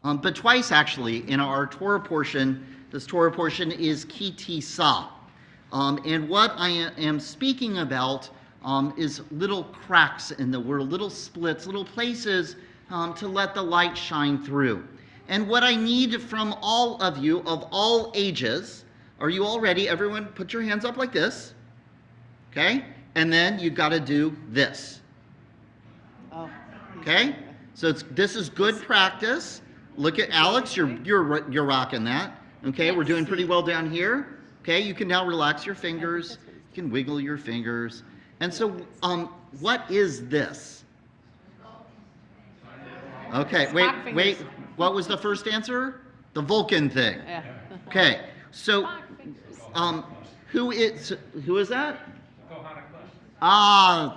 but twice actually in our Torah portion. This Torah portion is Ki Tissa. And what I am speaking about is little cracks in the world, little splits, little places to let the light shine through. And what I need from all of you of all ages, are you all ready? Everyone put your hands up like this, okay? And then you've got to do this. Oh. Okay? So this is good practice. Look at Alex, you're rocking that. Okay, we're doing pretty well down here. Okay, you can now relax your fingers. You can wiggle your fingers. And so, what is this? Okay, wait. What was the first answer? The Vulcan thing. Yeah. Okay, so, who is that? I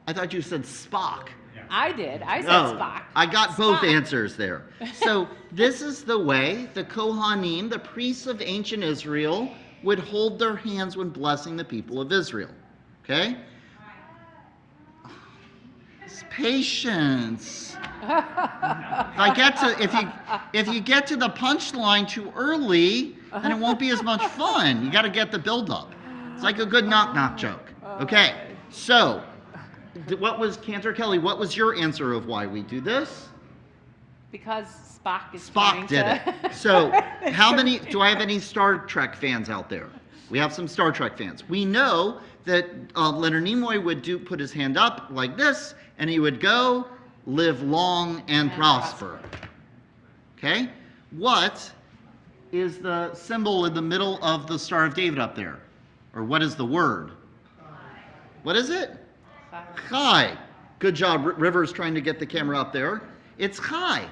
thought you said Spock. I did. I said Spock. I got both Spock. answers there. So this is the way the Kohanim, the priests of ancient Israel, would hold their hands when blessing the people of Israel. Okay? It's patience. If you get to the punchline too early, then it won't be as much fun. You got to get the build-up. It's like a good knock-knock joke. Okay, so what was, Cantor Kelly, what was your answer of why we do this? Because Spock is Spock did it. So how many, do I have any Star Trek fans out there? We have some Star Trek fans. We know that Leonard Nimoy would put his hand up like this, and he would go, live long and prosper. Okay? What is the symbol in the middle of the Star of David up there? Or what is the word? What is it? Chai. Good job, River's trying to get the camera up there. It's Chai.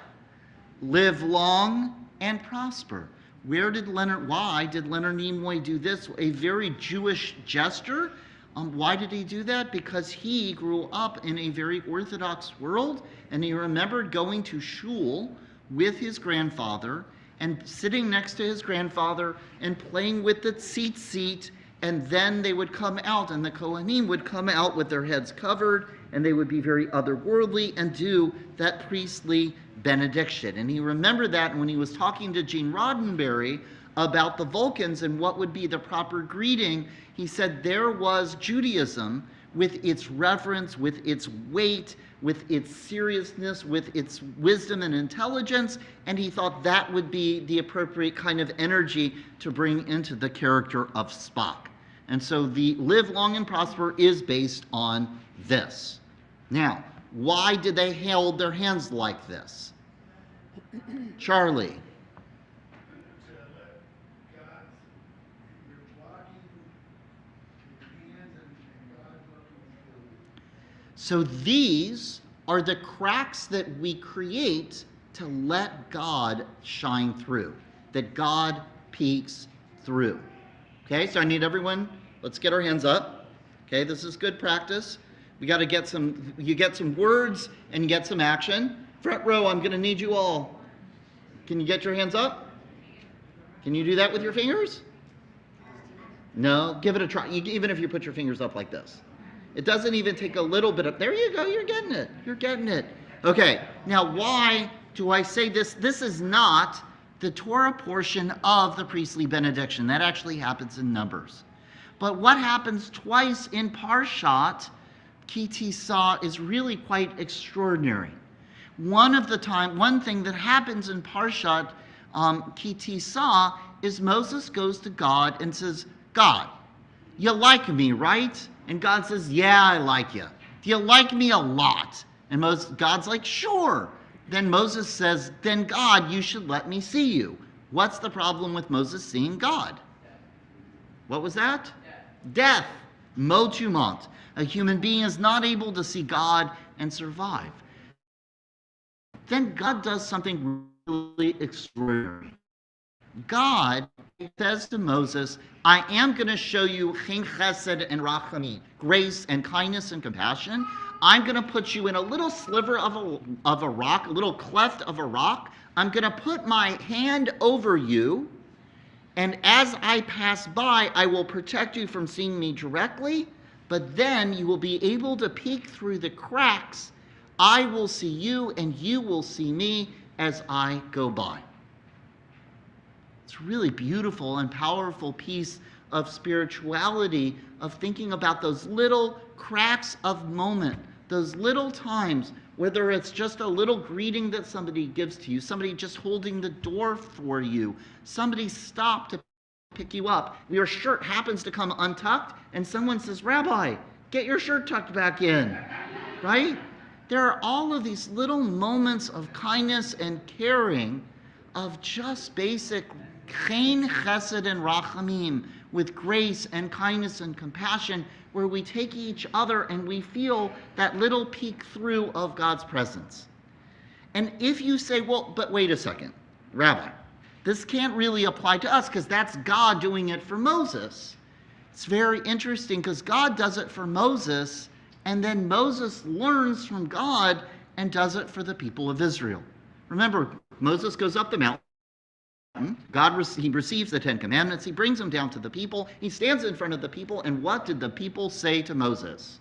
Live long and prosper. Why did Leonard Nimoy do this? A very Jewish gesture. Why did he do that? Because he grew up in a very Orthodox world, and he remembered going to shul with his grandfather and sitting next to his grandfather and playing with the tzitzit. And then they would come out, and the Kohanim would come out with their heads covered, and they would be very otherworldly and do that priestly benediction. And he remembered that when he was talking to Gene Roddenberry about the Vulcans and what would be the proper greeting, he said there was Judaism with its reverence, with its weight, with its seriousness, with its wisdom and intelligence, and he thought that would be the appropriate kind of energy to bring into the character of Spock. And so the live long and prosper is based on this. Now, why did they hold their hands like this? Charlie. So these are the cracks that we create to let God shine through, that God peeks through. Okay, so I need everyone, let's get our hands up. Okay, this is good practice. We got to get you get some words and get some action. Front row, I'm going to need you all. Can you get your hands up? Can you do that with your fingers? No, give it a try, even if you put your fingers up like this. It doesn't even take a little bit of, there you go, you're getting it. You're getting it. Okay, now why do I say this? This is not the Torah portion of the priestly benediction. That actually happens in Numbers. But what happens twice in Parshat, Ki Tissa, is really quite extraordinary. One thing that happens in Parshat Ki Tissa is Moses goes to God and says, God, you like me, right? And God says, yeah, I like you. Do you like me a lot? And God's like, sure. Then Moses says, then God, you should let me see you. What's the problem with Moses seeing God? What was that? Death. Motumont. A human being is not able to see God and survive. Then God does something really extraordinary. God says to Moses, I am going to show you chesed and rachamim, grace and kindness and compassion. I'm going to put you in a little sliver of a rock, a little cleft of a rock. I'm going to put my hand over you, and as I pass by, I will protect you from seeing me directly, but then you will be able to peek through the cracks. I will see you, and you will see me, as I go by. It's a really beautiful and powerful piece of spirituality, of thinking about those little cracks of moment, those little times, whether it's just a little greeting that somebody gives to you, somebody just holding the door for you, somebody stopped to pick you up, your shirt happens to come untucked, and someone says, "Rabbi, get your shirt tucked back in," right? There are all of these little moments of kindness and caring, of just basic chen, chesed, and rachamim, with grace and kindness and compassion, where we take each other and we feel that little peek through of God's presence. And if you say, well, but wait a second, Rabbi, this can't really apply to us because that's God doing it for Moses. It's very interesting because God does it for Moses, and then Moses learns from God and does it for the people of Israel. Remember, Moses goes up the mountain. He receives the 10 Commandments. He brings them down to the people. He stands in front of the people, and what did the people say to Moses?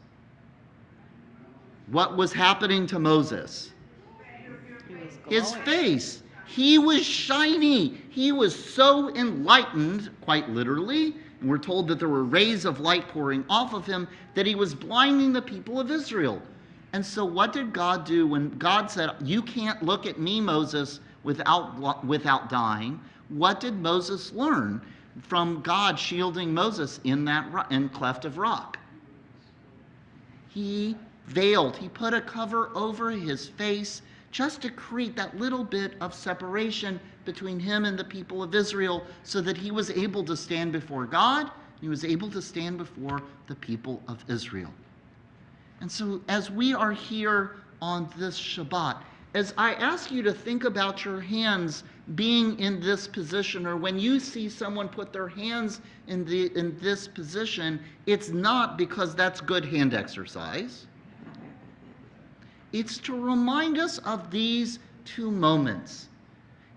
What was happening to Moses? His face. He was shiny. He was so enlightened, quite literally. And we're told that there were rays of light pouring off of him, that he was blinding the people of Israel. And so what did God do when God said, "You can't look at me, Moses, without dying"? What did Moses learn from God shielding Moses in that cleft of rock? He veiled. He put a cover over his face just to create that little bit of separation between him and the people of Israel, so that he was able to stand before God, he was able to stand before the people of Israel. And so as we are here on this Shabbat, as I ask you to think about your hands being in this position, or when you see someone put their hands in this position, it's not because that's good hand exercise. It's to remind us of these two moments.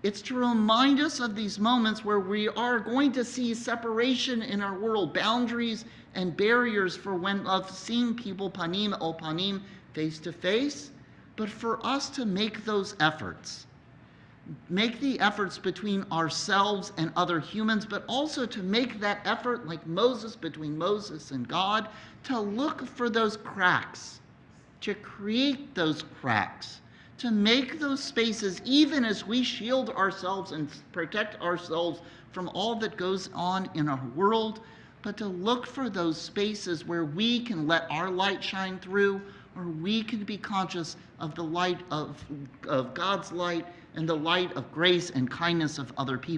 It's to remind us of these moments where we are going to see separation in our world, boundaries and barriers of seeing people panim el panim, face to face, but for us to make those efforts. Make the efforts between ourselves and other humans, but also to make that effort, like Moses, between Moses and God, to look for those cracks, to create those cracks, to make those spaces, even as we shield ourselves and protect ourselves from all that goes on in our world, but to look for those spaces where we can let our light shine through, or we can be conscious of the light of God's light and the light of grace and kindness of other people.